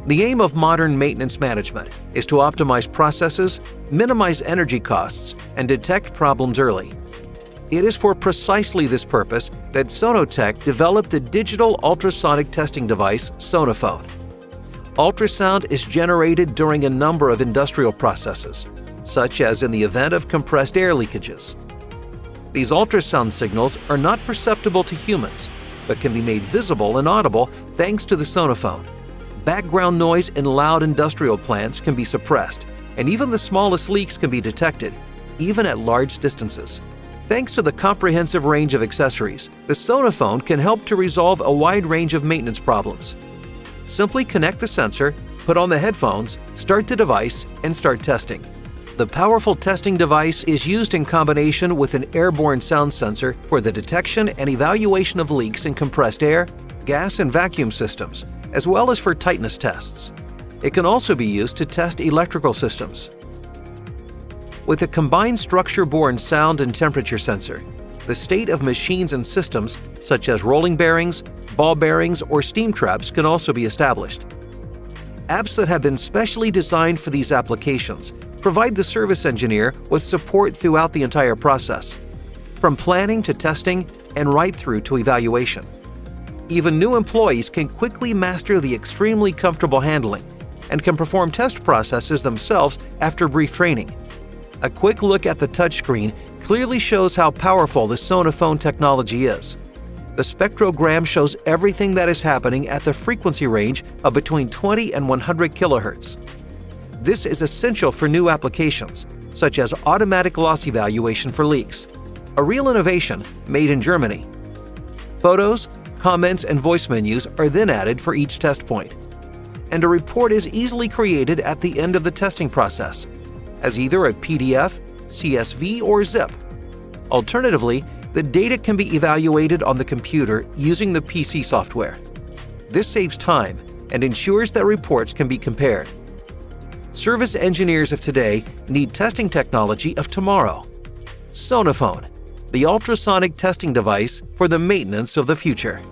The aim of modern maintenance management is to optimize processes, minimize energy costs, and detect problems early. It is for precisely this purpose that SONOTEC developed the digital ultrasonic testing device Sonaphone. Ultrasound is generated during a number of industrial processes, such as in the event of compressed air leakages. These ultrasound signals are not perceptible to humans, but can be made visible and audible thanks to the Sonaphone. Background noise in loud industrial plants can be suppressed, and even the smallest leaks can be detected, even at large distances. Thanks to the comprehensive range of accessories, the Sonaphone can help to resolve a wide range of maintenance problems. Simply connect the sensor, put on the headphones, start the device, and start testing. The powerful testing device is used in combination with an airborne sound sensor for the detection and evaluation of leaks in compressed air, gas, and vacuum systems, as well as for tightness tests. It can also be used to test electrical systems. With a combined structure-borne sound and temperature sensor, the state of machines and systems such as rolling bearings, ball bearings, or steam traps can also be established. Apps that have been specially designed for these applications provide the service engineer with support throughout the entire process, from planning to testing and right through to evaluation. Even new employees can quickly master the extremely comfortable handling and can perform test processes themselves after brief training. A quick look at the touchscreen clearly shows how powerful the Sonaphone technology is. The spectrogram shows everything that is happening at the frequency range of between 20 and 100 kHz. This is essential for new applications, such as automatic loss evaluation for leaks, a real innovation made in Germany. Photos, comments, and voice menus are then added for each test point, and a report is easily created at the end of the testing process, as either a PDF, CSV, or zip. Alternatively, the data can be evaluated on the computer using the PC software. This saves time and ensures that reports can be compared. Service engineers of today need testing technology of tomorrow. Sonaphone, the ultrasonic testing device for the maintenance of the future.